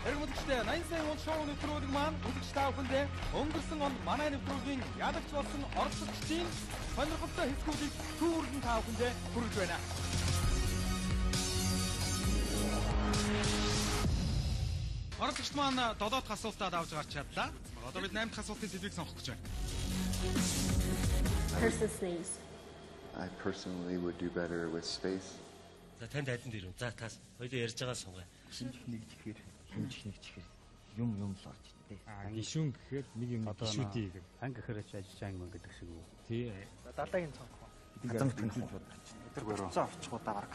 Эргэмлэгчдээ 80 сая вон шоу нэвтрүүлэг маань үзэгч та бүхэндээ өнгөрсөн онд манай нэвтрүүлгийн ядагч болсон оролцогчдын сонирхолтой хэсгүүдийг түүрэн та бүхэндээ хүргэж байна. Оролцогчд маань 7 дахь асуултад авч гарч чадлаа. Одоо бид 8 дахь асуултын сэдвийг сонгох гэж байна. Person's names. I personally would do better with space. За танд аль нь дэрв? За тас хоёул ярьж байгаа сонгоё. Шинжих нэгжихээр хэмжих нэгжихээр юм л орж ирдэ. Гишүүн гэхээр нэг юм гишүүдий гэх. Анги хэрэж ажиж мөн гэдэг шиг үү. Тий. Дараагийн цонхоо. Газар тэнцүүлж бодож чинь. Тэр гөрөө. Авчихудаа баг.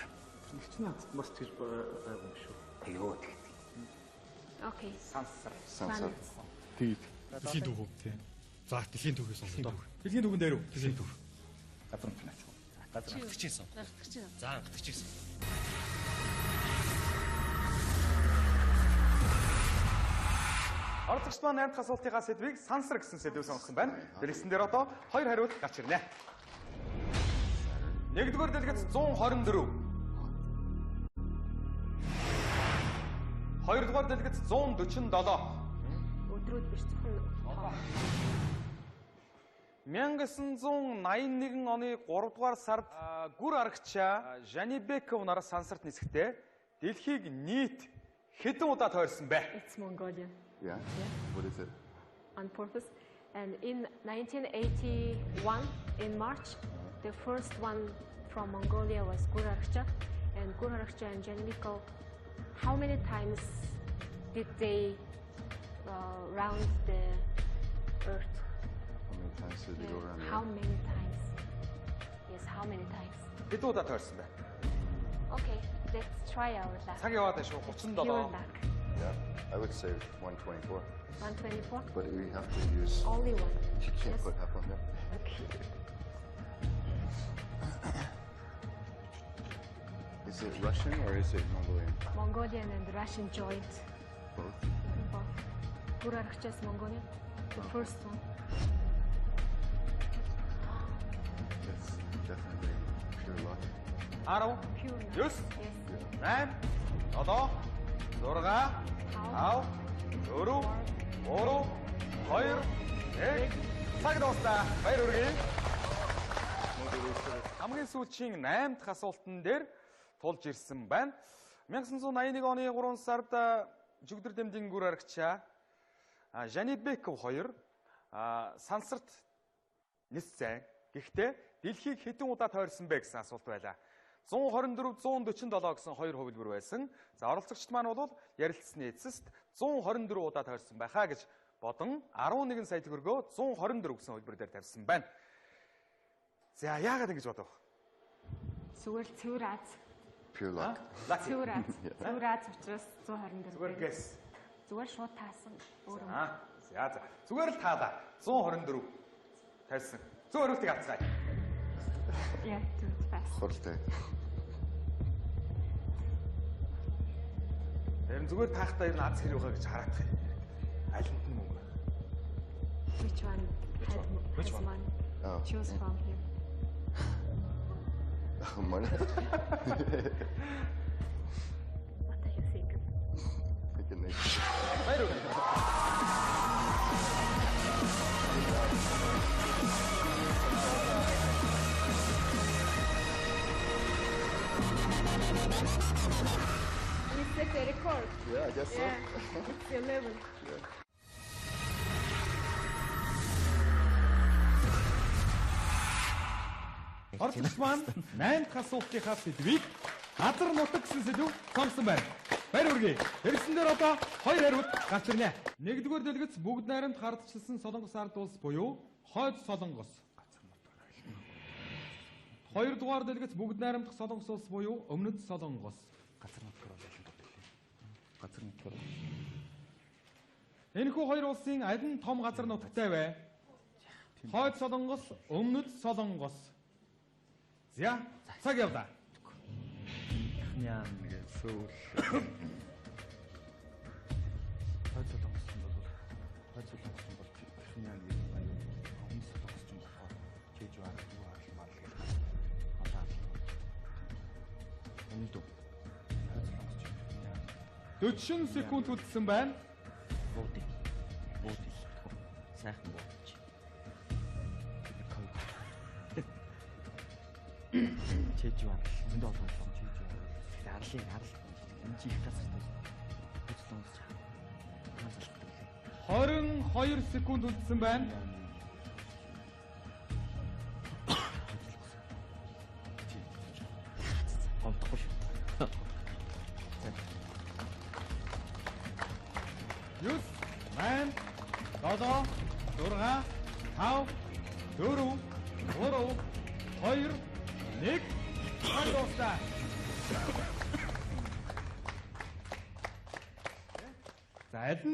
Тэгч наад бас тэр байгуу шүү. Тэйөө тэгт. Okay. Сансар. Тий. Дэлхийн түүх. Тий. За дэлхийн түүхээс сонгоо. Дэлхийн түүхэн дээр үү? Дэлхийн түүх. Газар тэнцүүлж. Газар хатгчийн сон. За хатгчийн сон. Оролцогчд маань 8 дахь асуултынхаа сэдвийг сансар гэсэн сэдвээр сонгосон байна. Дэлгэсэн дээр одоо 2 хариулт гарч ирнэ. Нэгдүгээр дэлгэц 124. Хоёрдугаар дэлгэц 147. Өдрүүд биш зөвхөн 1981 оны 3 дугаар сард гүр аргачаа Жанибеков нар сансарт нисэхдээ дэлхийг нийт хэдэн удаа тойрсон бэ? It's Mongolian. Yeah. What is it? On purpose. And in 1981, in March, the first one from Mongolia was Gur Arkcha. And Gur Arkcha and Janibekov, how many times did they round the earth? How many times did they go around the How earth? many times? Yes, how many times? Хэдэн удаа тойрсон бэ? Okay, let's try our luck. Цаг яваад байна шүү. Pure 37. luck. Yeah, I would say 124. 124? But we have to use. Only one. You can't Yes. put half on there. Okay. Is it Russian or is it Mongolian? Mongolian and Russian joint. Both. Both. Gur Arkcha is Mongolian. The first one. That's definitely pure luck. 10, Pure luck. 9, Yes. 8, 7, 6, 5, 4, 3, 2, 1, цаг дуустаа. Баяр хүргэе. Хамгийн сүүлийн 8 дахь асуултан дээр тулж ирсэн байна. 1981 оны 3 сард Жүгдэр дэмдийн гүр аргачаа Жанибеков 2 сансарт ниссэн. Гэхдээ дэлхийг хэдэн удаа тойрсон бэ гэсэн асуулт байлаа. 124, 147 гэсэн хоёр хувилбар байсан. За оролцогчд маань бол ярилцсны эцэст 124 удаа тойрсон байхаа гэж бодон 11 сая төгрөгөө 124 гэсэн хувилбар дээр тавьсан байна. За яагаад ингэж бодов? Зүгээр цэвэр Аз. Pure luck. Цэвэр Аз. Цэвэр Аз учраас 124. Зүгээр гэс. Зүгээр шууд таасан. Өөрөө. За. Зүгээр л таалаа. 124 тавьсан. Зөв хариултыг авцгаая. Yeah, too fast. Хуралтай. Харин зүгээр таахтаа ер нь аз хэрэг байгаа гэж хараадах юм. Алинд нь мөнгө. Which one? Which one? One. Oh. Choose from here. Money. What do you think? Thinking they. Баяр хүргэе. We set a record. Yeah, I guess so. Yeah, it's 11. Оролцогч маань 8 дахь асуултынхаа сэдвийг газар нутаг гэсэн сэдв сонгосон байна. Баяр хүргэе. Хэрэгсэн дээр одоо 2 хариулт гарч ирнэ. Нэгдүгээр дэлгэц бүгд найрамд хардчилсан Солонгос ард улс буюу Хойд Солонгос. Хоёрдугаар дэлгэц бүгд найрамдах Солонгос улс буюу Өмнөд Солонгос. Газар нутгаар болоод байлээ. Газар нутгаар. Энэхүү хоёр улсын аль нь том газар нутагтай вэ? Хойд Солонгос, Өмнөд Солонгос. За, цаг явлаа. Яан гэж Сөүл. Хойд Солонгос нь бол Пхеньян гэдэг баян Өмнөд Солонгос ч юм болохоор Жэжүү арга юу арга мал гэдэг. Одоо Өмнөд 40 секунд үлдсэн байна. Буудыг. Сайхан буудаж. Чэж байна. Зөндөө болсон чэж байна. Арал. Энэ чи их тасартай. Бүцлэн усч. 22 секунд үлдсэн байна. Гомдохгүй шүү. 9 8 7 6 5 4 3 2 1 хандуустай. За аль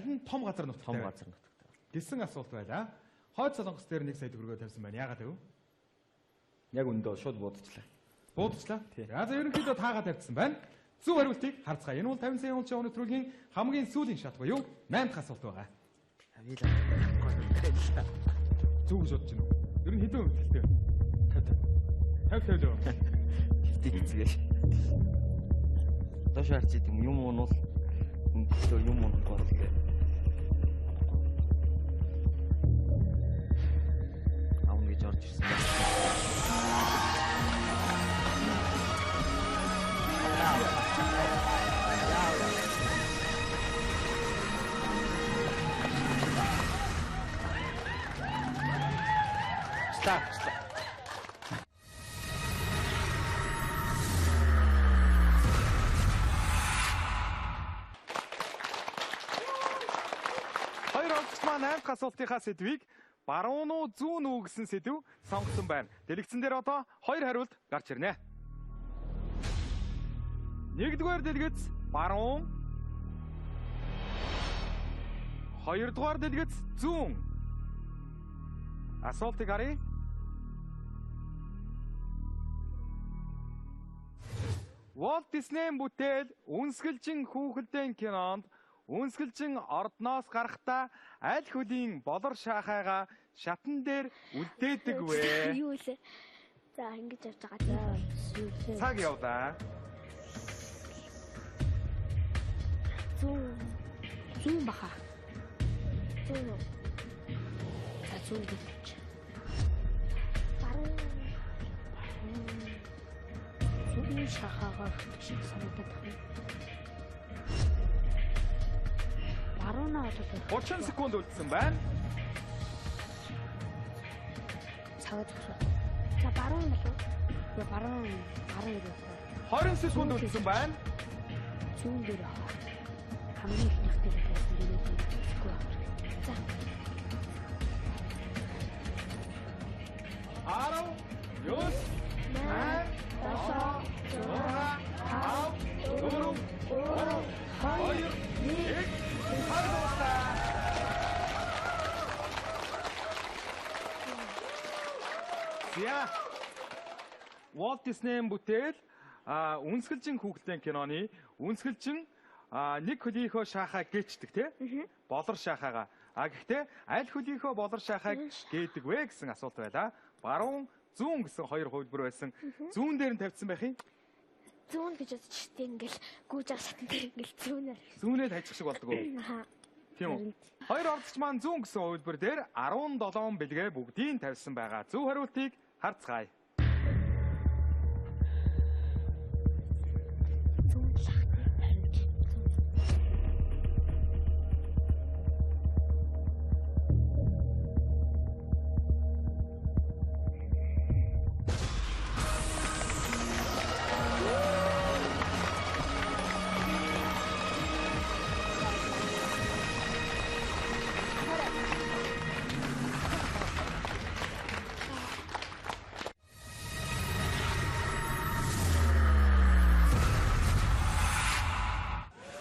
нь том газар нутагтай? Том газар нутагтай. Гэсэн асуулт байлаа. Хойд Солонгос дээр 1 сая төгрөгөөр тавьсан байна. Яагаад вэ? Яг өндөө шууд буудчихлаа. Буудчлаа. За ерөнхийдөө таагаад тавьсан байна. Зөв хариултыг харцгаая. Энэ бол 50 сая унцын өнөтрөгийн хамгийн сүүлийн шат буюу 8 дахь асуулт байгаа. Зөв гэж бодож байна уу? Ер нь хэдэн үнэлтэй? 50 лөө. Тэгцгээш. Доош харж идэм юм уунууд үнэлтөө юм унахгүй гэх. Аавн гэж орж ирсэн. Stop. Хоёр онцгой маань 8 дахь асуултынхаа сэдвийг баруун уу зүүн үү гэсэн сэдв сонгосон байна. Дэлгэцэн дээр одоо 2 хариулт гарч ирнэ. Нэгдүгээр дэлгэц баруун. Хоёрдугаар дэлгэц зүүн. Асуултыг харъя. Walt Disney-ийн бүтээл Үнсгэлжин хүүхэлдэйн кинонд Үнсгэлжин ордноос гарахдаа аль хөлийн болор шаахайгаа шатан дээр үлдээдэг вэ? Юу вэ? За ингэж явж байгаа. Цаг явлаа. Зүүн баха. Зүүн. За зүүн гэж. Баруун. Зүүн шахаагаар шиг санагдаад байна. Баруунаа бол 30 секунд үлдсэн байна. цагаад өгсөн. За баруун болов. Баруун ирээ. 20 секунд үлдсэн байна. Зүүн дээр аа. Хамгийн ихнийх дээр байсан. За. 10 Я Walt Disney-ийн бүтээл Үнсгэлжин хүүхэлдэйн киноны Үнсгэлжин нэг хөлийнхөө шаахаа гээчдэг тий? Болор шаахаагаа. Гэхдээ аль хөлийнхөө болор шаахааг гээдэг вэ гэсэн асуулт байлаа. Баруун, зүүн гэсэн хоёр хувилбар байсан. Зүүн дээр нь тавьсан байх юм. Зүүн гэж бодчихтой ингээл гүйж авах шатан дээр ингээл зүүнээр. Зүүнээ тайчих шиг болдог уу? Тийм үү? Хоёр ордч маань зүүн гэсэн хувилбар дээр 17 бэлгээ бүгдийг тавьсан байгаа. Зөв хариултыг харцгаая.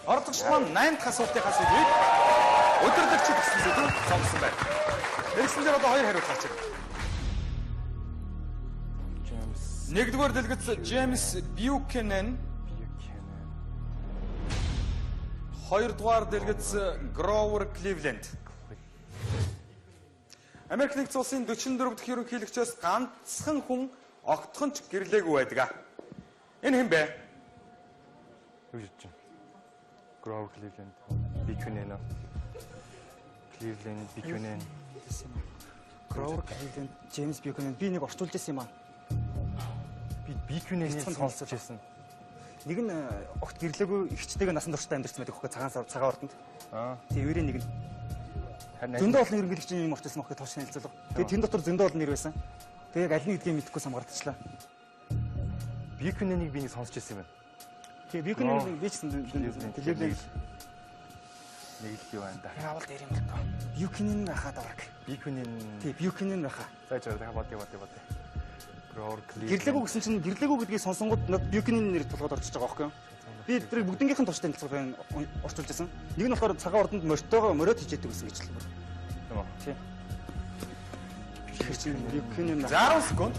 Ордогч маань 8 дахь асуултынхаа сэдвийг өдөрлөгч гэсэн сэдв сонгосон байна. Тэгсэн дээр одоо 2 хариулт гарч ирнэ. Нэгдүгээр дэлгэц Джеймс Бьюкенен. Хоёрдугаар дэлгэц Гровер Кливленд. Америк нэгдсэн улсын 44 дахь ерөнхийлөгчөөс ганцхан хүн огтхонч гэрлээгүй байдаг. Энэ хэн бэ? Шүжиж. Grover Cleveland. Buchanan. Cleveland Buchanan. Grover Cleveland, James Buchanan би нэг орчуулж ирсэн юм аа. Би Buchanan-ыг сонсож байсан. Нэг нь огт гэрлээгүй ихчтэйгээ насан туршдаа амьдэрсэн байдаг хөөе цагаан ордонд. Тэгээ өөрийн нэг нь зөндөө олон ерөнхийлөгчийн юм орчуулсан хөөе тооч хэлцэлэг. Тэгээ тэн дотор зөндөө олон нэр байсан. Тэгээ аль нэг гэдгийг мэдэхгүй самгардчихлаа. Buchanan-ыг би нэг сонсож байсан юм байна. Тэгээ Buchanan би ч Cleveland нэг л юу байна да. Яавал дээр юм л тоо. Buchanan хахад авраг. Buchanan. Тий, Buchanan хаа. За жаа бодъё. Grover Cleveland. Гэрлээгүй гэсэн чинь гэрлээгүй гэдгийг сонсонгууд над Buchanan нэр тулгаад орчиж байгаа байхгүй юу? Би тэр бүгднгийнхэн турштай хэлцүүлэн орчуулж байсан. Нэг нь болохоор цагаан ордонд морьтойгоо мориод хичээдэг гэсэн гэж л байна. Тийм үү? Тий. Тэр чинь Buchanan 60 секунд.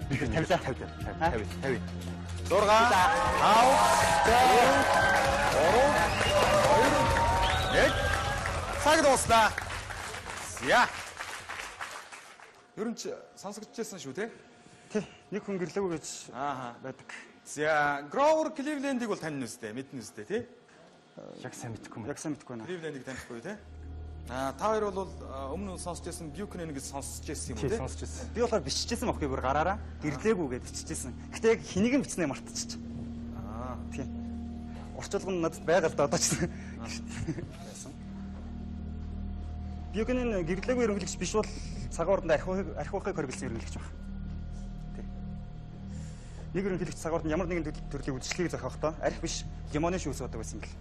50. 6 5 цаг дуслаа. Яа. Ер нь ч сонсогдчихсэн шүү те. тий, нэг хүн гэрлээгүй гэж байдаг. За, Grover Cleveland-ыг бол тань нүстэй, мэднэ нүстэй тий. яг сайн мэдэхгүй юм. Яг сайн мэдэхгүй байна. Cleveland-ыг танихгүй тий. Та хоёр бол өмнө сонсч байсан Buchanan-ыг сонсч байсан юм уу Тий, тий? сонсож байсан. Би болохоор биччихсэн байхгүй бүр гараараа гэрлээгүй гэж биччихсэн. Гэтэ яг хэнийг нь бичснээ мартчихчих. Тий. Орчуулга нь надад байгаа л да одоо ч. Байсан. Buchanan гэрлээгүй ерөнхийлөгч биш бол цагаан ордонд архивахыг хоригдсан ерөнхийлөгч байна. Тий. Нэг ерөнхийлөгч цагаан ордонд ямар нэгэн төрлийн үдшилийг зохиохдоо архив биш гемоны шүүс байдаг байсан гэл.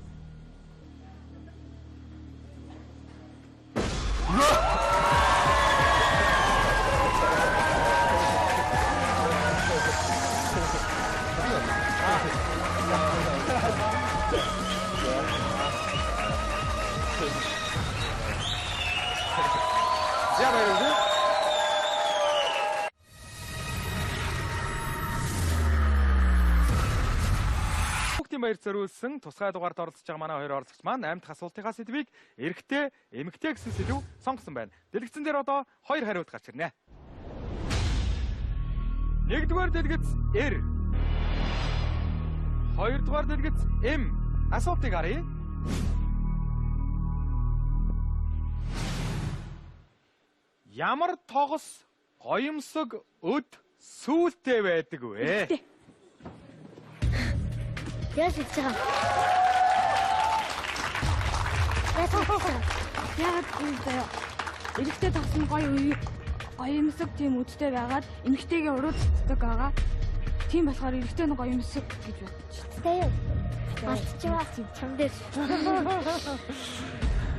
За баярлалаа. Бүгдийн баяр зориулсан тусгай дугаард оролцож байгаа манай хоёр оролцогч маань 8 дахь асуултынхаа сэдвийг эрэгтэй, эмэгтэй гэсэн сэдв сонгосон байна. Дэлгэцэн дээр одоо 2 хариулт гарч ирнэ. 1-р дэлгэц R. 2-р дэлгэц M. Асуултыг харъя. Ямар тогос гоёмсог өд сүүлтэй байдаг вэ? Яаж хийж байгаа? Яг энэ эрэгтэй тогсон гоё гоёмсог тийм үдтэй байгаад эмэгтэйгээ урууддаг байгаа. Тийм болохоор эрэгтэй нь гоёмсог гэж байна. Тэ юу? Мартчихваа чам дээр.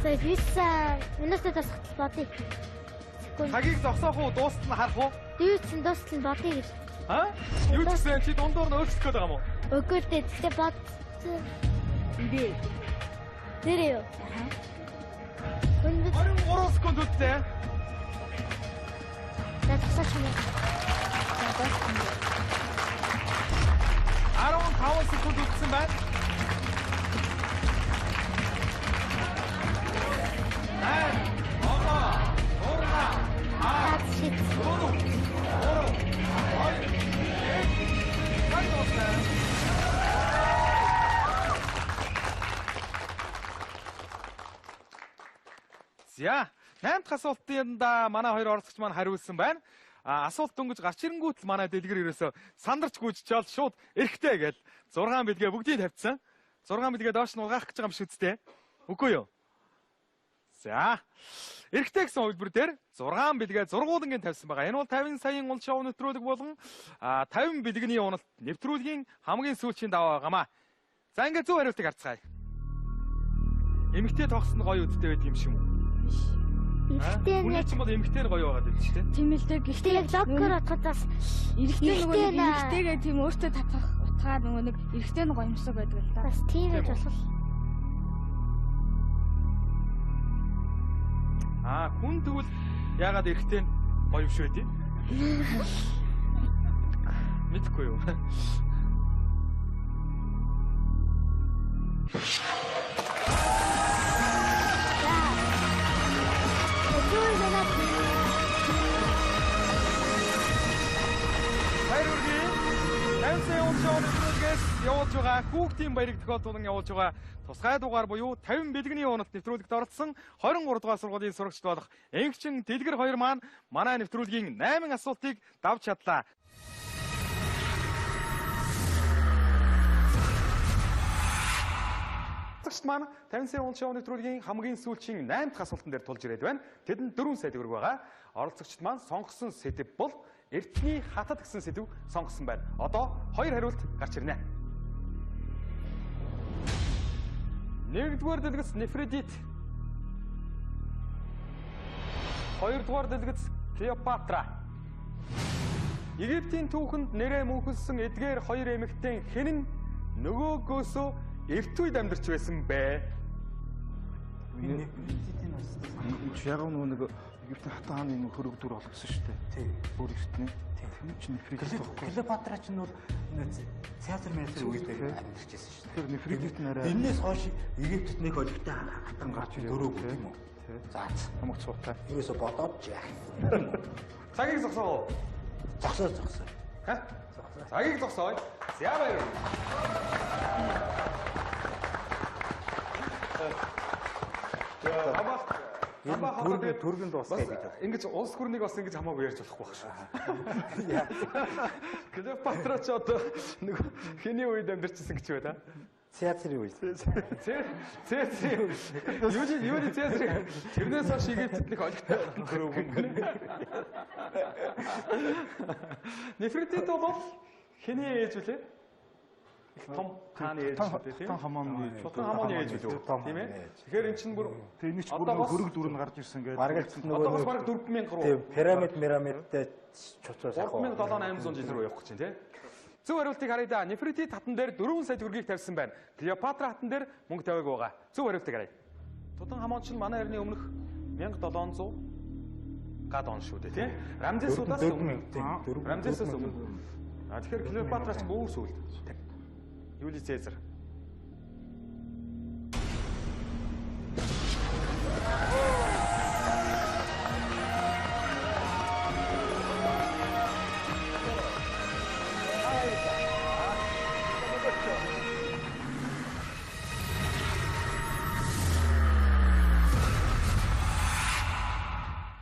За виса өнөөдөр тасгал бодъё. Хагийг зогсоох уу, дуустал нь харах уу? Дүүцэн дуустал нь бодъё гэж. Юу ч гэсэн чи дундуур нь өөрчлөх гээд байгаа юм уу? Үгүй дээ, тэгтээ бод. Би. Тэр юу? 23 секунд үттэй. Тасгал юм. 15 секунд үтсэн байна. За, 8 дахь асуултында манай хоёр оролцогч маань хариулсан байна. Асуулт дөнгөж гарч ирэнгүүт л манай дэлгэр ерөөсө сандарч гүйжчээл шууд эрэхтэй гээл 6 бэлгээ бүгдийг тавьчихсан. 6 бэлгээ доош нь угаах гэж байгаа юм шүү дээ. Үгүй юу? За. Эрэхтэй гэсэн хувилбар дээр 6 бэлгээ зургуулангийн тавьсан байгаа. Энэ бол 50 саяын уул шоу нэвтрүүлэг болон 50 бэлгэний уналт нэвтрүүлгийн хамгийн сүүлчийн даваа байгаамаа. За ингээд зөв хариултыг харцгаая. Эмэгтэй тогсон гоё үдтэй байдаг юм шиг үү? Эмэгтэй Үнэ чинь бол эмэгтэй гоё байгаад байдаг шүү дээ. Тийм л дээ. Гэхдээ яг логкор отгод бас Эрэгтэй нөгөө эрэгтэйгээ тийм өөртөө татах утгаар нөгөө нэг эрэгтэй нь гоёмсог байдаг л да. бас тийм гэж болох. Хүн тэгвэл яагаад эрэхтэй нь гоё биш вэ? Мэдхгүй юу? Хайр үргэлж 50 сая нэвтрүүлгээс явуулж байгаа хүүхдийн баярыг тохиолдуулан явуулж байгаа тусгай дугаар буюу 50 бэлгэний уналт нэвтрүүлэгт оролцсон 23 дугаар сургуулийн сурагчд болох Энгчин Дэлгэр хоёр маань манай нэвтрүүлгийн 8 асуултыг давж чадлаа. Сурагчд маань 50 сая унал шоу нэвтрүүлгийн хамгийн сүүлчийн 8 дахь асуултан дээр тулж ирээд байна. Тэдэнд 4 сая төгрөг байгаа. Оролцогчд маань сонгосон сэдэв бол Эрдэнэ хатад гэсэн сэдв сонгосон байна. Одоо 2 хариулт гарч ирнэ. Нэгдүгээр дэлгэц Нефридит. Хоёрдугаар дэлгэц Клеопатра. Египтийн түүхэнд нэрээ мөнхөлсөн эдгээр хоёр эмэгтэй хэн нь нөгөөгөөсөө эрт үед амьдарч байсан бэ? Нефридитийн бас яг нэг Египтийн хатан хааны хөрөг дүр олгосон шүү дээ. Тийм. Өөр эртний. Тийм ч Нефридит. Клеопатра ч нь бол Цезар Менесийн үед амьдарч байсан шүү дээ. Тэр Нефридит нэрээ. Энээс хойш Египтэд нэг олигтой хатан гарч дөрөв юм уу? За хамаач цуутай. ерөөсө бодоод яах. Цагийг зогсоо. Зогсоо. Ха? Цагийг зогсоо. За баяр. Төргөнд дуусгая гэж байна. Ингэж улс хүрнийг бас ингэж хамаагүй ярьж болохгүй байх шүү. Клеопатра ч одоо нэг хэний үед амьдарчсан гэж байна. Цезарын үед. Цезар. Юуны Цезар? Тэрнээс хойш Египтэд нэг олигтой хөрөв гэнэ. Нефридит бол хэний ээж үлээ? Том хааны ээж үү тийм? Том хамааны ээж үү? Тийм ээ. Тэгэхээр эн чинь бүр энэ ч бүр хөрөг дүр нь гарч ирсэн гэдэг. Бараг л одоо бас бараг 4000 руу. Тийм, пирамидтэй чуцаас яг 3800 жил рүү явах гэж байна тийм. Зөв хариултыг харъя да. Нефридит хатан дээр 4 сая төгрөгийг тавьсан байна. Клеопатра хатан дээр мөнгө тавиагүй байгаа. Зөв хариултыг харъя. Тутанхамон чинь манай эртний өмнөх 1700 гад он шүү дээ тийм. Рамзесудаас өмнө. Рамзесаас өмнө. Тэгэхээр Клеопатра ч бүр сүүлд. Юли Цезар.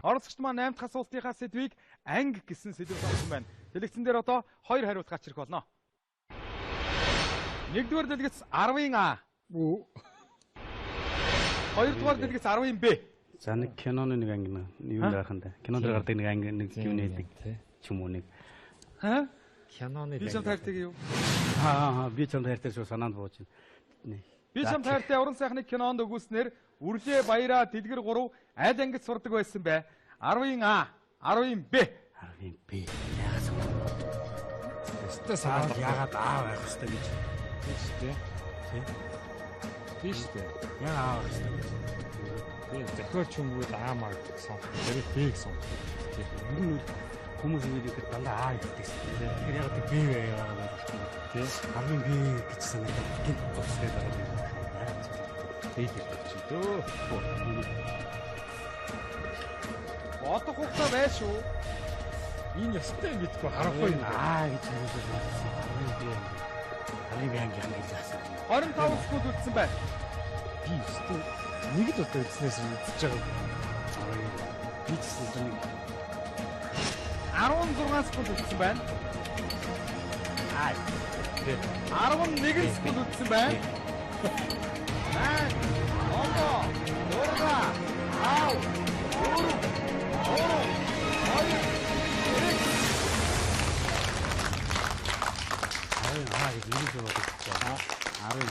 Оролцогч маань 8 дахь асуултынхаа сэдвийг анги гэсэн сэдв сонгосон байна. Дэлгэцэн дээр одоо 2 хариулт гарч ирэх болно. Нэгдүгээр дэлгэц 10-ын А. Хоёрдугаар дэлгэц 10-ын Б. За нэг киноны нэг анги юу байх юм да. Кинон дээр гардаг нэг анги нэг юм нээдэг ч юм уу нэг. Ха? Киноны Би чам таардаг юу? Би чам таардаг шүү санаанд бууж байна. Би чам таартай уран сайхны кинонд өгүүлснээр Үрлээ Баяраа Дэлгэр 3 аль ангид сурдаг байсан бэ? 10-ийн А, 10-ийн Б. 10-ийн Б. Яагаас вэ? Өстө санаад яагаад Аа байх хэвээр гэж. Тийш дээ. Яа Аа байх хэвээр. Тийм зохиолч хүмүүс аамаа гэсэн. Тэр Б гэсэн. Ер нь хүмүүс ингэдэг дандаа Аа гэдэг. Тэгэхээр яг Б байгаад байна. Тийм. 10-ийн Б гэж санагдав. Гинт болстой байгаа юм. Б гэж дөө. Бодох хугацаа байна шүү. Энэ ёстой юм гэдэггүй харахгүй юм. Аа гэж хэлсэн. 10-ийн Б анги гэж асуусан. 25 секунд үлдсэн байна. Би өстой нэг л удаа үлснээс үлдчихэж байгаа. Би ч гэсэн 16 секунд үлдсэн байна. 11 секунд үлдсэн байна.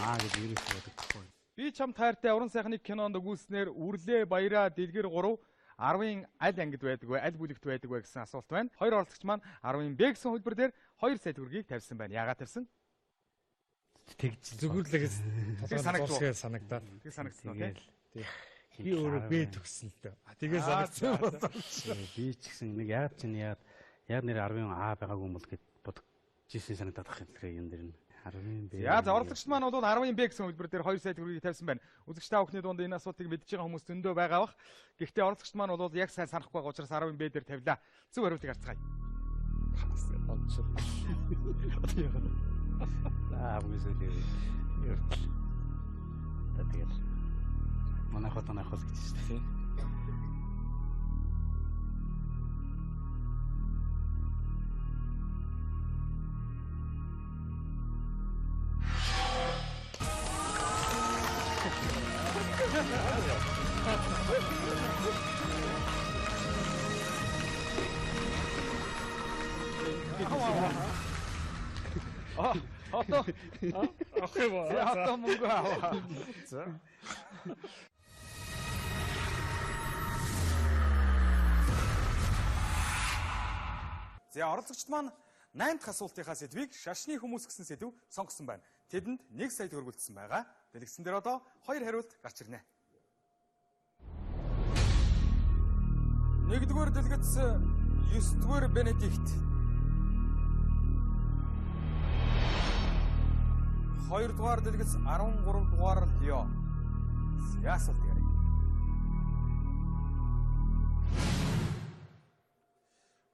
10 гэж юу бодогдсон. Би чам таартай уран сайхны кинонд өгүүлснээр Үрлээ Баяраа Дэлгэр 3 10-ын аль ангид байдаг вэ? Аль бүлэгт байдаг вэ гэсэн асуулт байна. Хоёр оролцогч маань 10-ын Б гэсэн хөлбөр дээр 2 сая төгрөгийг тавьсан байна. Яагаад тавьсан? Тэгж зүгүрлэгээс санагдаад. Тэг санагдсан уу тийм. Би өөрөө Б төгсөн л дээ. Тэгээ санагдсан болсон. Би ч гэсэн нэг яагаад чинь яг нэр 10-ын А байгаагүй юм бол гэд бодчихжсэн санагдаад байх юм юм дэр нь. 10-ын Б. За оролцогчд маань бол 10-ын Б гэсэн хөлбөр дээр 2 сая төгрөгийг тавьсан байна. Үзэгч та бүхний дунд энэ асуултыг мэдж байгаа хүмүүс зөндөө байгаа бах. Гэхдээ оролцогчд маань бол яг сайн санахгүй байгаа учраас 10-ын Б дээр тавилаа. Зөв хариултыг харцгаая. Хамгийн сүүлийн юу вэ? Тэгээд манайх одоо нахвал гэж шүү дээ. Одоо ах юм уу? Одоо мөнгө аваа. За. За оролцогчд маань 8 дахь асуултынхаа сэдвийг шашны хүмүүс гэсэн сэдв сонгосон байна. Тэдэнд 1 сая төгрөгөлдсөн байгаа. Дэлгэцэн дээр одоо 2 хариулт гарч ирнэ. 1-р дэлгэц 9-р Бенедикт. 2-р дэлгэц 13-р Лео. Яасал дээр.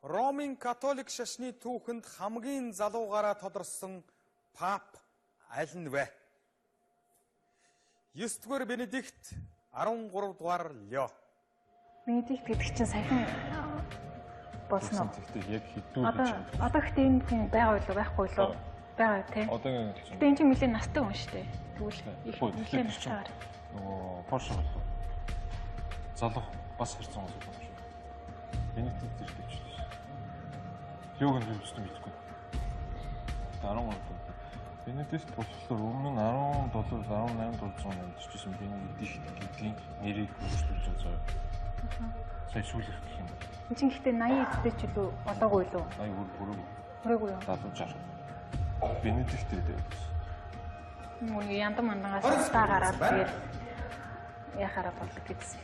Ромын католик шашны түүхэнд хамгийн залуугаараа тодорсон пап аль нь вэ? 9-р Бенедикт, 13-р Лео. Бенедикт гэдэг чинь саяхан болсон уу? Тэгтээ яг хэдүүлж. Одоо гэхдээ энэ тийм байгаа юу байхгүй юу? Байгаа тий. Одоогийн гэтээ энэ чинь нэлээд настай хүн шүү дээ. Тэгвэл их нэлээд настай. Нөгөө Порше болох. Залуу бас хэрцэн хүмүүс байна шүү. Бенедикт зэрэгч шүү. Леог нь юустай мэдгүй. 13. Бенедикт болохоор өмнө нь 17-18 дуулсан амьдчихсэн Бенедикт гэдгийн нэрийг өөрчлөж байгаа. Сая сүүлэх гэх юм. Энд чинь гэхдээ 80 эдтэй ч илүү болоогүй юу? 80 хүрээгүй юу? 70-60. Бенедикт гэдэг. Мөн яндан мандангаас та гараад тэгээд яхаараа болдог гэсэн.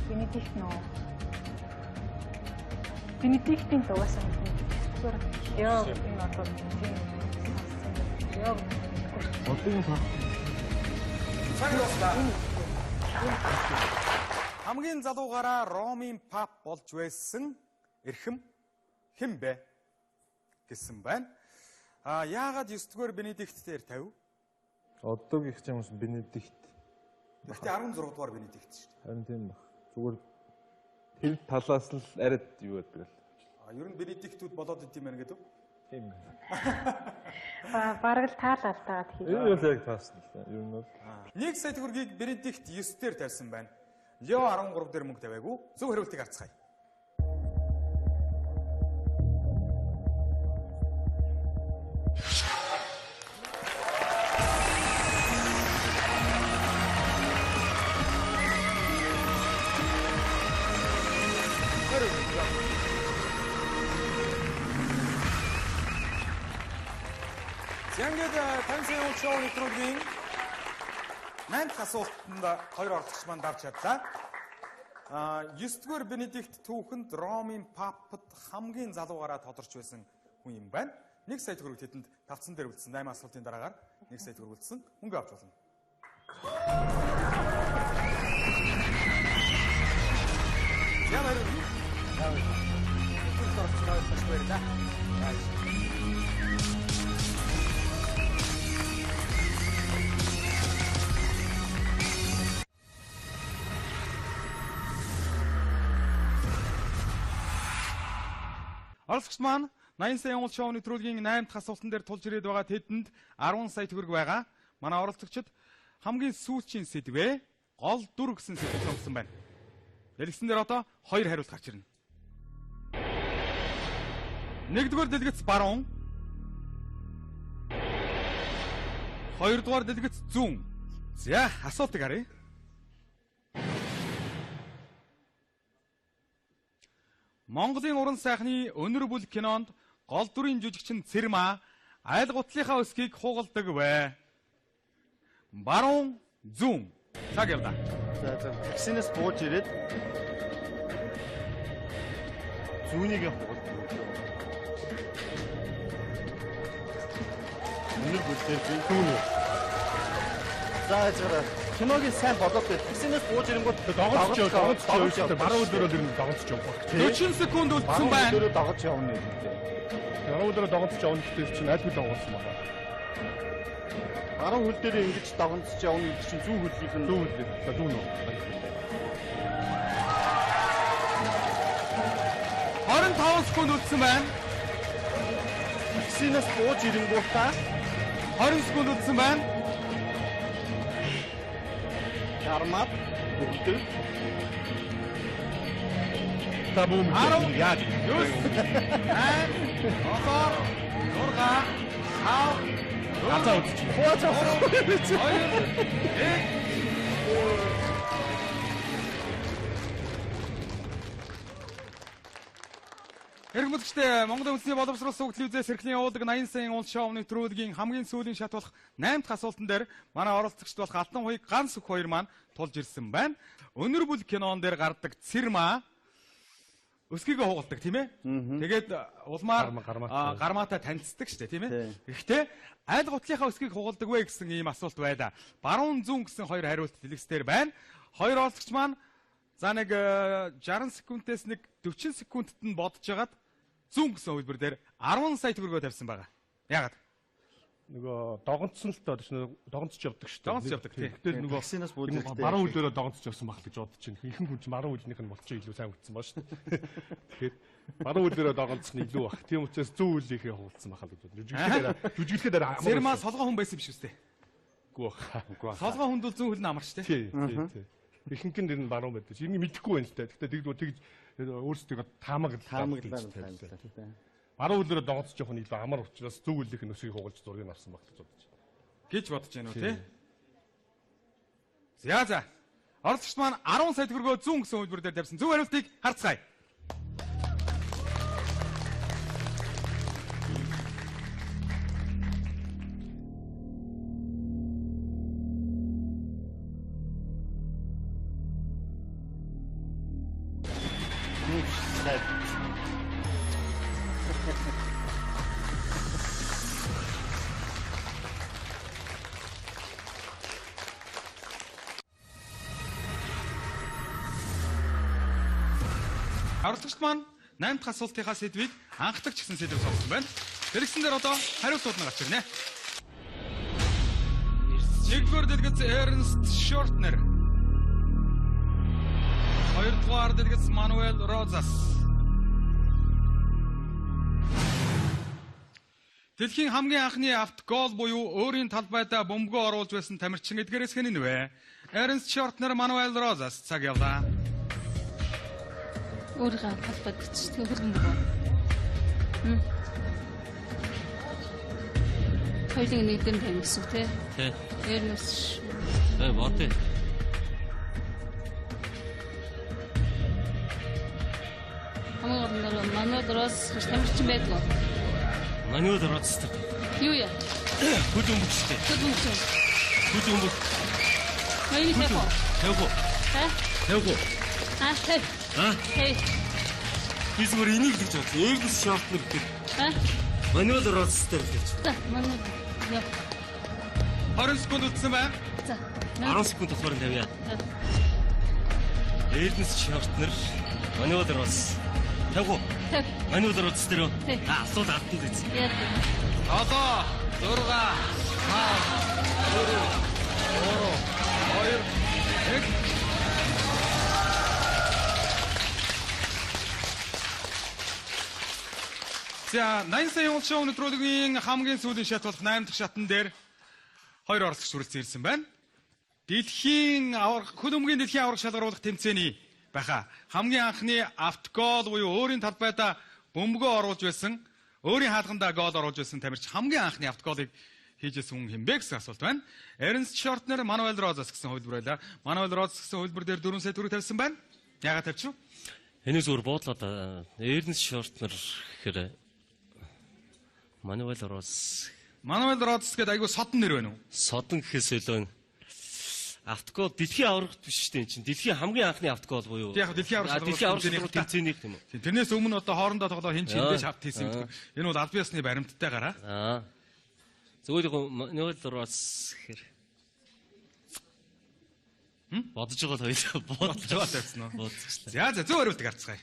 Бенедикт нөө. Бенедиктийн дугасан зүгээр яа энэ одоо тийм яа. Одоогийн хамгийн залуугаараа Ромын пап болж байсан эрхэм хэн бэ гэсэн байна. Яагаад 9-р Бенедикт дээр тавив? Одоогийн хүмүүс Бенедикт. Гэхдээ 16-р Бенедикт шүү дээ. Харин тийм баг. Зүгээр тэр талаас л арид юу гэдэг л. Ер нь Бенедиктүүд болоод идэм байх гэдэг үү? Тийм. Бараг л таалал таад хийх. Энэ бол яг таасан л. Ер нь бол 1 сая төгрөгийг Бенедикт 9 дээр тавьсан байна. Лео 13 дээр мөнгө тавиагүй. Зөв хариултыг харцгаая. Зянгээд таньсан шоу нэвтрүүлгийн 8 дахь асуултанд 2 оролцогч маань давж чадлаа. 9-р Бенедикт түүхэнд Ромын папад хамгийн залуугаараа тодорч байсан хүн юм байна. 1 сая төгрөг тэдэнд тавцсан дээр үлдсэн 8 асуултын дараагаар 1 сая төгрөг үлдсэн. Мөнгө авч болно. Ямар вэ? Оролцогч маань 80 сая уул шоу нэвтрүүлгийн 8 дахь асуултан дээр тулж ирээд байгаа тэдэнд 10 сая төгрөг байгаа. Манай оролцогчид хамгийн сүүлчийн сэдвээ гол дүр гэсэн сэдвийг сонгосон байна. Дэлгэцэн дээр одоо 2 хариулт гарч ирнэ. 1-р дэлгэц баруун. 2-р дэлгэц зүүн. За, асуултыг харъя. Монголын уран сайхны өнөр бүл кинонд гол дүрийн жүжигчин Цэрмаа аль гутлынхаа өсгийг хугалдаг вэ? Баруун, зүүн. Цаг явлаа. За таксинаас бууж ирээд зүүнийг хугалдаг. Өнөр бүлээр би зүүн. За зураа. киногийн сайн болоод таксинаас бууж ирэнгүүт догоцч явж баруун өдөрөө дэрэн догоцч явах. 40 секунд үлдсэн байна. Өдөрөө догоцч явна юм. Баруун өдөрөө догоцч явна гэдэг чинь аль хөл догоцсон байна. Баруун хөл дээр ингэж догоцч явна гэдэг чинь зүүн хөлийнх нь зүүн нөө. 25 секунд үлдсэн байна. таксинаас бууж ирэнгүүт 20 секунд үлдсэн байна. Армат бүгд табум яаж 9 Эргэмлэгчтэй Монголын үндэсний боловсрол сүгдлийн үзээс эрхлэн явуулдаг 80 сая уул шоу нэвтрүүлгийн хамгийн сүүлийн шат болох 8 дахь асуултан дээр манай оролцогчд болох Алтан хуйг ганц өх хоёр маань тулж ирсэн байна. Өнөр бүл кинон дээр гардаг Цэрмаа өсгийгөө хугалдаг тийм ээ. Тэгээд улмаар гармаатай танилцдаг шүү дээ тийм ээ. Гэхдээ аль гутлынхаа өсгийг хугалдаг вэ гэсэн ийм асуулт байлаа. Баруун зүүн гэсэн хоёр хариулт дэлгэцээр байна. Хоёр оролцогч маань за нэг 60 секундээс нэг 40 секундэд нь бодож хагаад зүүн гэсэн хөлбөр дээр 10 сая төгрөгөө тавьсан байгаа. Яагаад? Нөгөө догонцсон л тоо догонцож явдаг шүү дээ. Догонцож явдаг тийм. Гэтэл нөгөө таксинаас бууж баруун хөлөөрөө догонцож явсан баг гэж бодож чинь. Ихэнх хүн чинь баруун хөлнийх нь болчих илүү сайн үтсэн баа шүү дээ. Тэгэхээр баруун хөлөөрөө догонцох нь илүү баг. Тийм учраас зүүн хөлийнхээ хуулцсан бахал гэж бодож. Жүжиглэхээр Цэрмаа солгоо хүн байсан биш үстэй. Үгүй бах. Солгоо хүнд бол зүүн хөл нь амарч тий. Тийм. Ихэнх нь энэ баруун байдаг. Энийг мэдэхгүй байна л та. Гэхдээ тэгж өөрсдөө таамаглалаа. Баруун хөлөөрөө догонцож явах нь илүү амар учраас зөв хөлийнх нь өсгийг хугалж зургийг авсан баг гэж бодож байна. Гэж бодож байна уу тий? За. Оролцогч маань 10 сая төгрөгөө зүүн гэсэн хөлбөр дээр тавьсан. Зөв хариултыг харцгаая. Оролцогч маань 8 дахь асуултынхаа сэдвийг анхдагч гэсэн сэдвээр сонгосон байна. Тэрэгсэн дээр одоо хариултууд нь гарч ирнэ. Нэгдүгээр дэлгэц Эрнст Шортнер. Хоёрдугаар дэлгэц Мануэл Розас. Дэлхийн хамгийн анхны автогол буюу өөрийн талбайдаа бөмбөгөө оруулж байсан тамирчин эдгээрээс хэн вэ? Эрнст Шортнер, Мануэл Розас. Цаг явлаа. Өөрийнхөө талбайд ч хөргөн бөгөө. Хоёулын нэгдэн тавь гэсэн тий. Тий. Эрнст. Бод. Хамаагаар Мануэл Розас гэж тамирчин байдгаа. Мануэл Розас. Юу яа? Хөд өмгчтэй. Хөд өмг. Хоёрын тавь. Тавь. Хэй. Хэй. Би зүгээр энийг гэж бодсон. Эрнст Шортнер гэдэг. Мануэл Розас дээр гэж. За, Мануэл. 20 секунд үлдсэн байна. За. 10 секунд болохоор тавья. Эрнст Шортнер, Мануэл Розас. Тавь. Мануэл Розас дээр асуулт алдсан биз. Одоо 6 5 4 3 2 1 За 80 сая уул шоу нэвтрүүлгийн хамгийн сүүлийн шат болох 8 дахь шатн дээр хоёр оролцогч хүрэлцэн ирсэн байна. Хөл өмгийн дэлхийн аварга шалгаруулах тэмцээний байха хамгийн анхны автогол буюу өөрийн талбайдаа бөмбөгөө оруулж байсан, өөрийн хаалгандаа гол оруулж байсан тамирч хамгийн анхны автоголыг хийжсэн хүн хэмбэ гэсэн асуулт байна. Эрнст Шортнер, Мануэл Розас гэсэн хөлбөр байлаа. Мануэл Розас гэсэн хөлбөр дээр 4 сая төгрөг тавьсан байна. Яагаад тавьчих вэ? Энийг зүгээр буудлаад Эрнст Шортнер гэхээр Мануэл Розас. Мануэл Розас гэдэг айгүй содон нэр байна уу? Содон гэхээс илүү автогол дэлхийн аварга биш шүү дээ чинь. Дэлхийн хамгийн анхны автогол буюу. Яг дэлхийн аварга тэмцээний юм уу? Тэрнээс өмнө одоо хоорондоо тоглоо хэн ч эндээ шавт хийсэн юм. Энэ бол аль биесны баримттай гараа. Зөвхөн Мануэл Розас гэхээр Бодож байгаа хоёул Бодож байгаа тавьсан уу? Бодчихлаа. За зөв хариултыг харцгаая.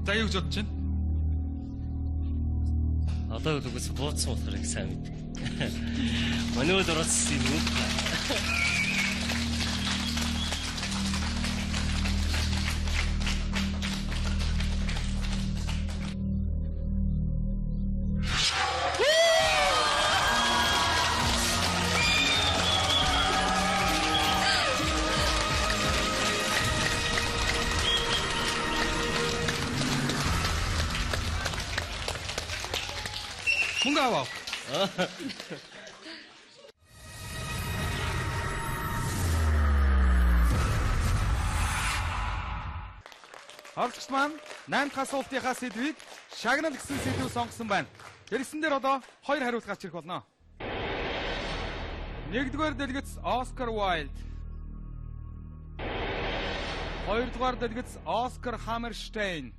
За юу гэж бодож байна? Одоо үгээс бууцсан болохоор их сайн мэд. Манай өдөр оцсон юм уу? Мөнгө аваа. Оролцогч маань 8 дахь асуултынхаа сэдвийг шагнал гэсэн сэдвээр сонгосон байна. Тэрсэн дээр одоо 2 хариулт гарч ирэх болно. Нэгдүгээр дэлгэц Оскар Уайлд. Хоёрдугаар дэлгэц Оскар Хаммерштейн.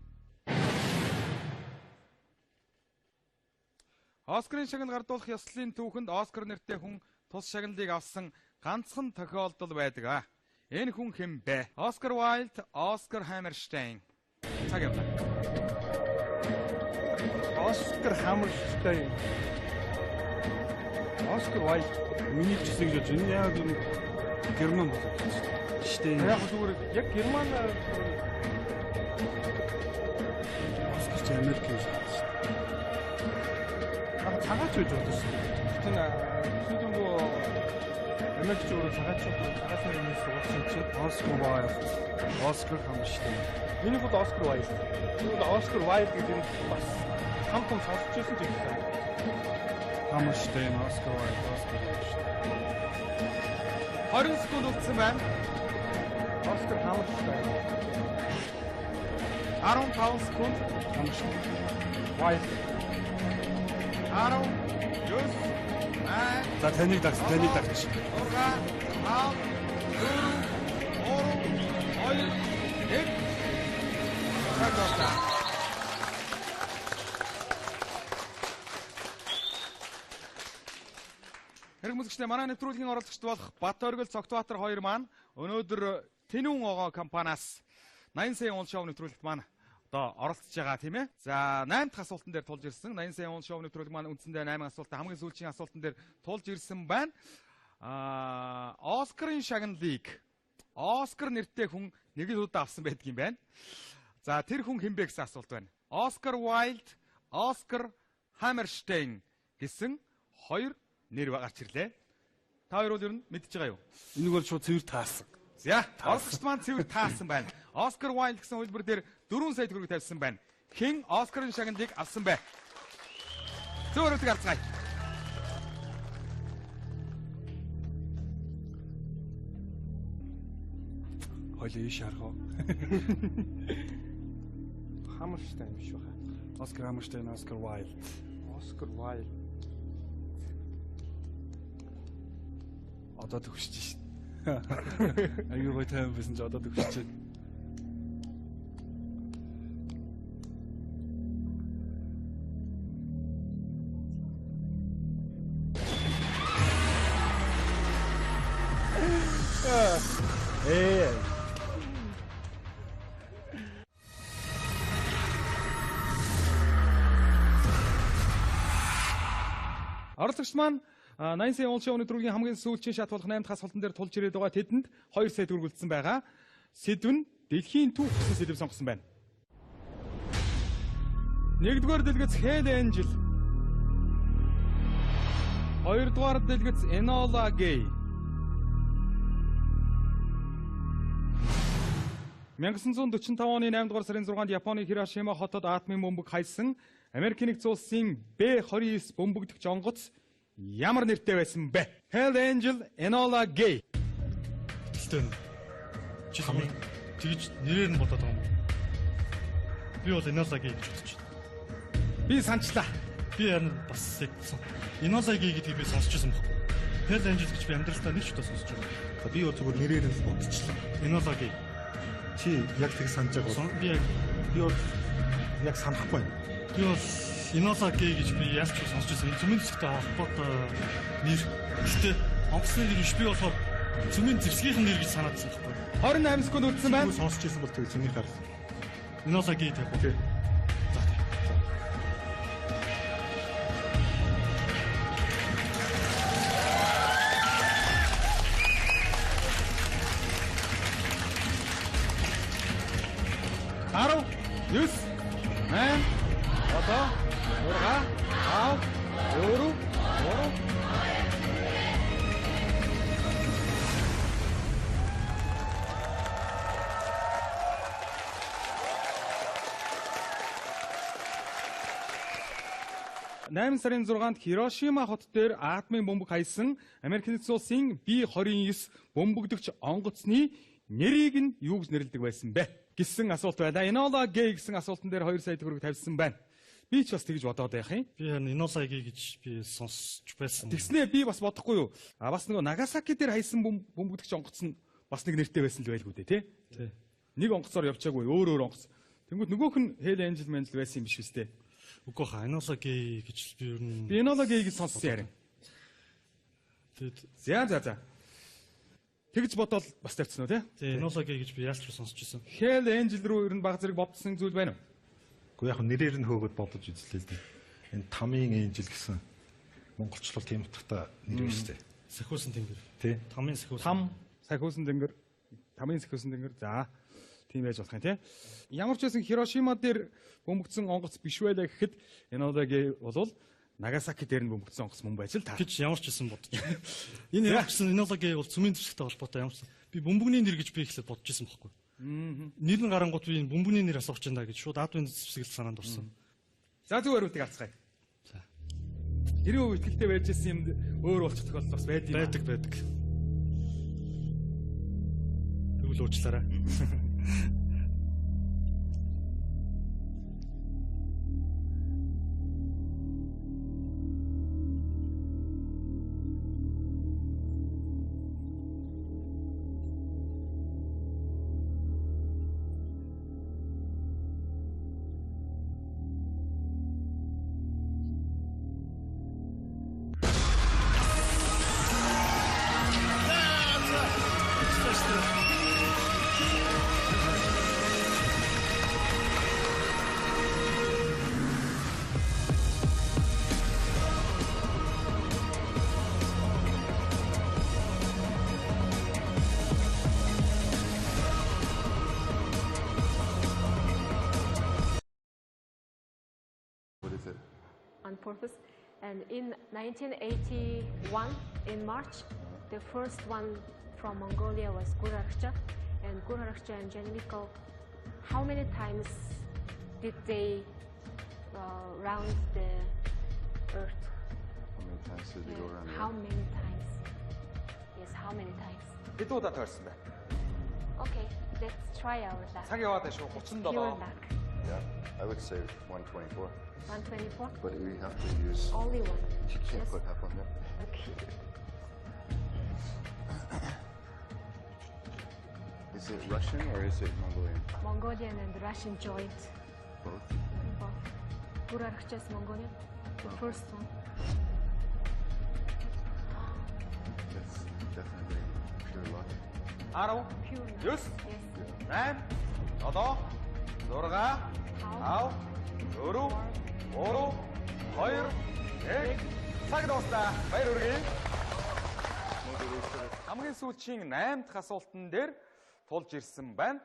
Оскарын шагнал гардуулах ёслолын түүхэнд Оскар нэртэй хүн тус шагналыг авсан ганцхан тохиолдол байдаг. Энэ хүн хэн бэ? Оскар Уайлд, Оскар Хаммерштейн. Цаг явна. Оскар Хаммерштейн. Оскар Уайлд. Миний ч гэсэн гэж энэ яг энэ герман болов уу? Штейн. Яг зүгээр яг герман Оскар ч Америк юм шиг. Цагаач гэж бодсон. Тэгтэн сүүдэнгөө Америкч өөрөө цагаасан юм суулсан чинь Оскар Уайлд. Оскар Хаммерштейн. Миний хувьд Оскар Уайлд. Тэгвэл Оскар Уайлд гэдэг нь бас хамтан сонсч байсан ч юм байна. Хаммерштейн, Оскар Уайлд, Оскар Хаммерштейн. 20 секунд үлдсэн байна. Оскар Хаммерштейн. 15 секунд. Хаммерштейн. Уайлд. 10 За таныг дагч. 6 5 4 3 2 1 Хэрэг музыкчдээ манай нэвтрүүлгийн оролцогчд болох Бат Оргил Цогтбаатар 2 маань өнөөдөр Тэнүүн огоо компаниас 80 сая уул шоу нэвтрүүлэгт маань одоо оролцож байгаа тийм ээ. За 8 дахь асуултан дээр тулж ирсэн. 80 сая уул шоу нэвтрүүлэг маань үндсэндээ 8 асуултаа хамгийн сүүлийн асуултан дээр тулж ирсэн байна. Оскарын шагналыг Оскар нэртэй хүн нэг л удаа авсан байдгийн байна. За тэр хүн хэн бэ гэсэн асуулт байна. Оскар Уайлд, Оскар Хаммерштейн гэсэн хоёр нэр гарч ирлээ. Та хоёр бол ер нь мэдчихэж байгаа юу? Энийг бол шууд цэвэр таасан. За, оролцогчд маань цэвэр таасан байна. Оскар Уайлд гэсэн хөлбөр дээр 4 сая төгрөг тавьсан байна. Хэн Оскарын шагналыг авсан бэ? Зөв хариултыг харцгаая. Хойлоо ийш харах уу? Хаммерштейн биш баха. Оскар Хаммерштейн, Оскар Уайлд. Оскар Уайлд. Одоо төгсөж шít. Аюу гой тайм байсан ч одоо төгсөж байна. Оролцогч маань 80 сая уул шоуны түрүүгийн хамгийн сүүлчийн шат болох 8 дахь асуултан дээр тулж ирээд байгаа тэдэнд 2 сая төгрөг үлдсэн байгаа. Сэдв нь дэлхийн түүх гэсэн сэдв сонгосон байна. Нэгдүгээр дэлгэц Hell Angel. Хоёрдугаар дэлгэц Enola Gay. 1945 оны 8 дугаар сарын 6-нд Японы Хирошима хотод атомын бөмбөг хайсан Америкийн нэгдсэн улсын Б-29 бөмбөгдөгч онгоц ямар нэртэй байсан бэ? Hell Angel, Enola Gay. Тэгтэн чи тэгж нэрээр нь бодоод байгаа юм. Би бол Иносаги гэж бодож байна. Би санчлаа. Би харин бас яг Иносаги гэдгийг би сонсч байсан байхгүй. Hell Angel гэж би амьдралдаа нэг ч удаа сонсч байгаа. Би бол зүгээр нэрээр нь бодчихлоо. Иносаги. Чи яг тэг санаж байгаа. Би бол яг санахгүй байна. Би бол Иносаги гэж би яаж ч сонсч байсан. Цүмэн зэвсэгтэй холбоотой нэр. Гэхдээ онгоцны нэр биш, би болохоор цүмэн зэвсгийнхэн нэр гэж санаад байсан байхгүй. 28 секунд үрдсэн байна. Сонсч байсан бол тэг зэний хар. Иносаги гэх үү? За. Арав, 9, 8, одоо 6, 5, 4, 3. Найман сарын 6-нд Хирошима хот дээр атомын бөмбөг хайсан Америк нэгдсэн улсын B-29 бөмбөгдөгч онгоцны нэрийг нь юу гэж нэрлэдэг байсан бэ гэсэн асуулт байлаа. Enola Gay гэсэн асуултан дээр 2 сая төгрөг тавьсан байна. Би ч бас тэгж бодоод байх юм. Би Enola Gay гэж би сонсч байсан. Тэгснээ би бас бодохгүй юу? Бас нөгөө Нагасаки дээр хайсан бөмбөгдөгч онгоц нь бас нэг нэртэй байсан л байлгүй дээ, тий? Тий. Нэг онгоцоор явчаагүй өөр онгоц. Тэнгүүд нөгөөх нь Hell Angel Mantle байсан юм биш үстэй. Үгүй хаа Enola Gay гэж би ер нь Enola Gay гэж сонссон ярин. За. Тэгж бодоод бас тавьчихсан уу тий? Enola Gay гэж би яаж ч сонсч байсан. Hell Angel руу ер нь баг зэрэг бодсон зүйл байна уу? Гэхдээ яг нэрээр нь хөөгд бодож үзлээ л дээ. Энэ Тамийн Angel гэсэн монголчлол тийм утгатай нэр биш үү? Сахиусан тэнгэр. Тий. Тамийн сахиусан. Там сахиусан тэнгэр. Тамийн сахиусан тэнгэр. За. Тийм байж болох юм тий. Ямар ч байсан Хирошима дээр бөмбөгдсөн онгоц биш байлаа гэхэд Enola Gay бол Нагасаки дээр нь бөмбөгдсөн онгоц мөн байж л та. Гэж ямар ч гэсэн бодож байна. Энэ ямар ч гэсэн Enola Gay бол цүмэн зэвсэгтэй холбоотой ямар ч би бөмбөгний нэр гэж би ихлээр бодож байсан байхгүй. Нэр нь гарангуут би энэ бөмбөгний нэр асууж байна гэж шууд атомын зэвсэгэл санаанд орсон. За зөв хариултыг авцгаая. За. Хэрэв итгэлтэй байж ирсэн юмд өөр болчих тохиолдол бас байдаг. Байдаг. Тэгвэл уучлаарай. On purpose, and in 1981 in March, the first one from Mongolia was Gurakhcha, and Gurakhcha and Janimiko, how many times did they round the earth? How many times did they go around the earth? How many times? Yes, how many times? Хэд удаа тойрсон бэ? Okay, let's try our luck. Цаг яваад байна шүү. 37. Your luck. Yeah, I would say 124. 124? But we have to use... Only one. You can't Yes. put half on there. Okay. Is it Russian or is it Mongolian? Mongolian and Russian joint. Both? Both. Gurakhcha is Mongolian, the first one. That's definitely pure luck. 10, 9, 8, 7, 6, 5, 4, 3, 2, 1. Цаг дуустаа. Баяр хүргэе. Хамгийн сүүлчийн 8 дахь асуултан дээр тулж ирсэн байна.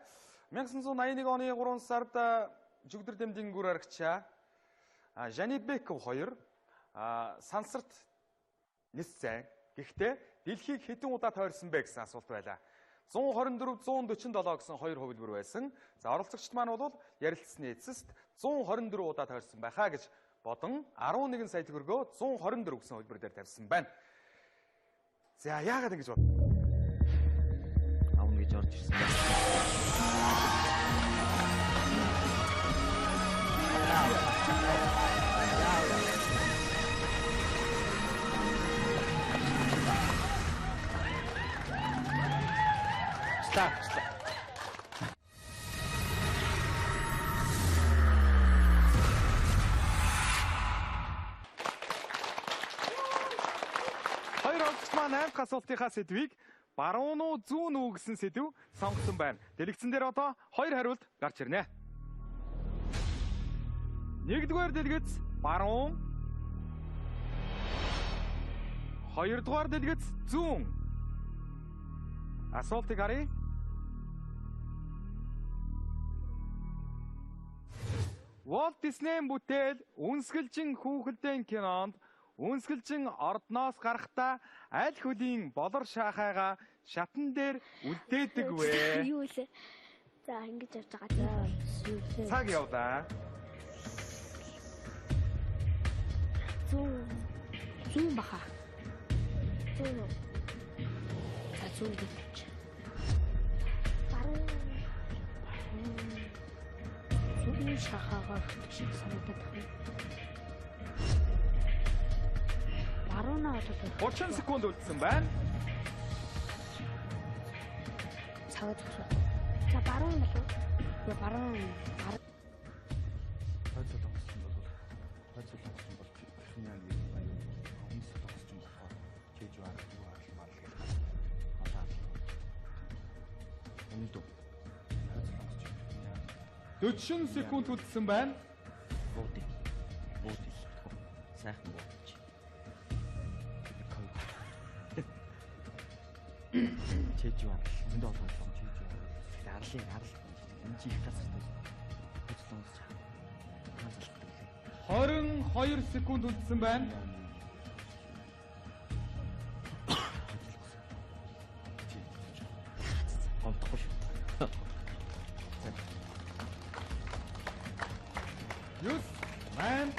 1981 оны 3 сард Жүгдэр Дэмдийн гүр аргачаа Жанибеков 2 сансарт ниссэн. Гэхдээ дэлхийг хэдэн удаа тойрсон бэ гэсэн асуулт байлаа. 124 147 гэсэн хоёр хувилбар байсан. За оролцогчд маань бол ярилцсны эцэст 124 удаа тойрсон байхаа гэж бодон 11 сая төгрөгөө 124 гэсэн хувилбар дээр тавьсан байна. За яагаад ингэж бод? Авна гэж орж ирсэн байна. Хоёр онцгч маань 8 асуултынхаа сэдвийг баруун уу зүүн үү гэсэн сэдв сонгосон байна. Дэлгэцэн дээр одоо 2 хариулт гарч ирнэ. Нэгдүгээр дэлгэц баруун. Хоёрдугаар дэлгэц зүүн. Асуултыг харъя. Walt Disney-ийн бүтээл Үнсгэлжин хүүхэлдэйн кинонд Үнсгэлжин ордноос гарахдаа аль хөлийн болор шаахайгаа шатан дээр үлдээдэг вэ? Юу вэ? За ингэж явж байгаа. За цаг явлаа. Зүүн баха. Зүүн. За зүүн гэж. Баруун. Зүүн шахаагаар шиг санагдаад байна. Баруунаа одоо 30 секунд үлдсэн байна. цагаат тусаа. За баруун болов. Баруун. Дөрвөн секунд үлдсэн байна. Буудыг. Сайхан буудаж. Чэж юу аа. Энд олон чэж юу аа. Арлын энэ чи их газартай. Хөдлөн усч. 22 секунд үлдсэн байна. Онтохгүй шүү. 9, 8,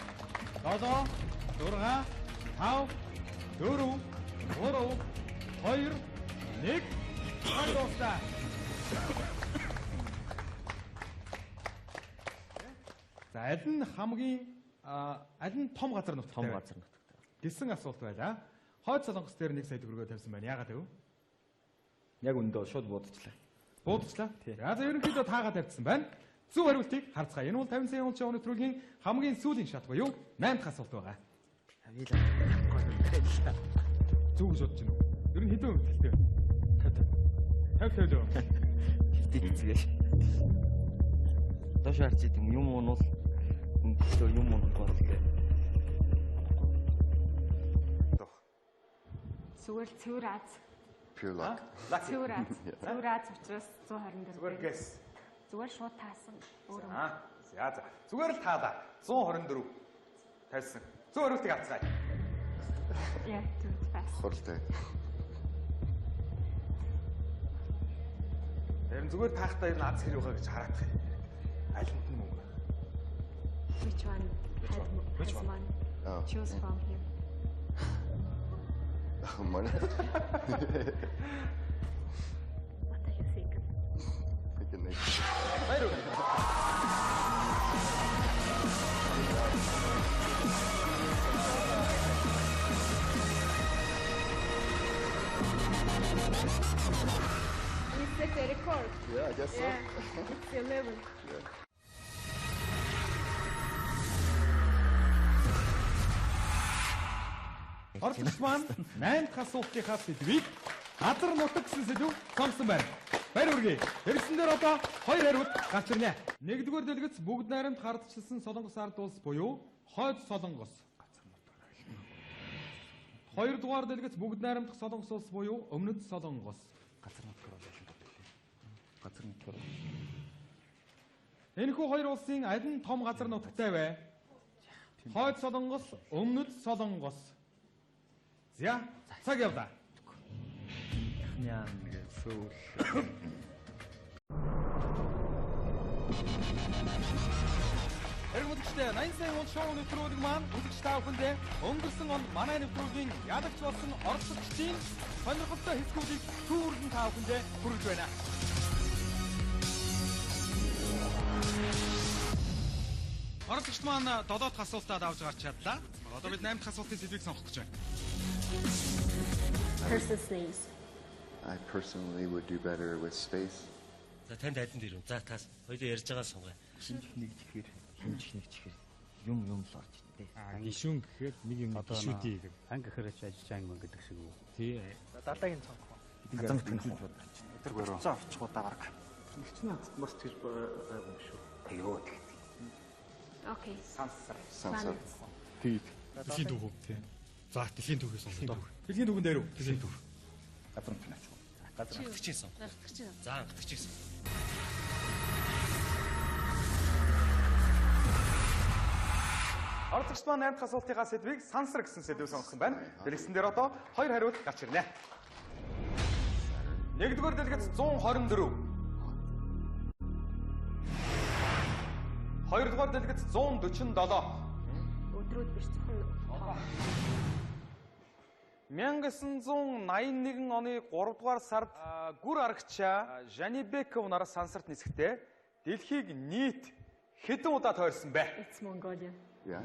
7, 6, 5, 4, 3, 2, 1. Хандуустаа. За аль нь хамгийн аль нь том газар нутагтай гэсэн асуулт байлаа. Хойд Солонгос дээр 1 сая төгрөгөөр тавьсан байна. Яагаад вэ? Яг өндөө шууд буудчихлаа. Буудчихлаа. За ерөнхийдөө таагаа тавьсан байна. Зөв хариултыг харцгаая. Энэ бол 50 сая унц өнөтрөгийн хамгийн сүүлийн шат буюу 8 дахь асуулт байгаа. Зөв гэж бодож байна уу? Ер нь хэдэн үнэлтэй вэ? 50 лөө. Хэвтээч. Доош харж идэм юм уунууд юм уунууд гэх. Зүгээр цэвэр аз. Pure luck. Цэвэр аз. Цэвэр аз учраас 124. Зүгээр гэс. Зүгээр шууд таасан. За. Зүгээр л таалаа. 124 тавьсан. Зөв хариултыг авцгаая. Яа, зүг бас. Хуралтай. Тэр зүгээр таахтаа ер нь аз хэрэг байгаа гэж хараадах юм. Айланд нь мөнгө. Which one? Which one? Oh. Choose from here. Money. What do you think? Thinking they. We set a record. Yeah, I guess so. It's 11. Орчигч маань 8 дахь асуултынхаа сэдвийг газар нутаг гэсэн сэдв сонгосон байна. Баяр хүргэе. Хэрэгсэн дээр одоо 2 хариулт гарч ирнэ. Нэгдүгээр дэлгэц бүгд найрамд хардчилсан Солонгос ард улс буюу Хойд Солонгос. Хоёрдугаар дэлгэц бүгд найрамдах Солонгос улс буюу Өмнөд Солонгос. Газар нутгаар болж байна. Газар нутгаар. Энэхүү хоёр улсын аль нь том газар нутагтай вэ? Хойд Солонгос, Өмнөд Солонгос. За, цаг явлаа. Яа ингэ сүүл. Эргэмжтэй 80 сая вон шоу нэвтрүүлэг маань үзэгч та бүхэндээ өнгөрсөн онд манай нэвтрүүлгийн ялагч болсон оролцогчдын сонирхолтой хэсгүүдийг түүрэн та бүхэндээ хүргэж байна. Оролцогчд маань 7 дахь асуултад авч гарч чадлаа. Одоо бид 8 дахь асуултын сэдвийг сонгох гэж байна. Person's names. I personally would do better with space. За танд айдан дээр юм. За таас хоёул ярьж байгаа сунгай. Хэмжих чихэр юм л орж ирдэ. Гишүүн гэхээр нэг юм гишүүдий гэх. Анги гэхээр ч ажиж ангим гэдэг шиг үү. Тий. Дараагийн цонх. Газар нутгийн хот. Тэр гоо очихудаа баг. Нэгчний бас тэр байгаа юм шүү. Аюу тэгт. Okay. Сансар. Тий. Дэлхийн дүүг. Тий. За дэлхийн дүүгээс сонголоо. Дэлхийн дүүгэн дээр үү? Дэлхийн дүүг. Газар нутгийн ач. Газар хатгчихсан. За хатгчихсан. Оролцогчд маань 8 дахь асуултынхаа сэдвийг сансар гэсэн сэдвээр сонгосон байна. Дэлгэсэн дээр одоо 2 хариулт гарч ирнэ. Нэгдүгээр дэлгэц 124. Хоёрдугаар дэлгэц 147. Өдрүүд биш зөвхөн 1981 оны 3 дугаар сард гүр арагчаа Жанибеков нараас сансарт нисэхдээ дэлхийг нийт хэдэн удаа тойрсон бэ? It's Mongolian. Yeah.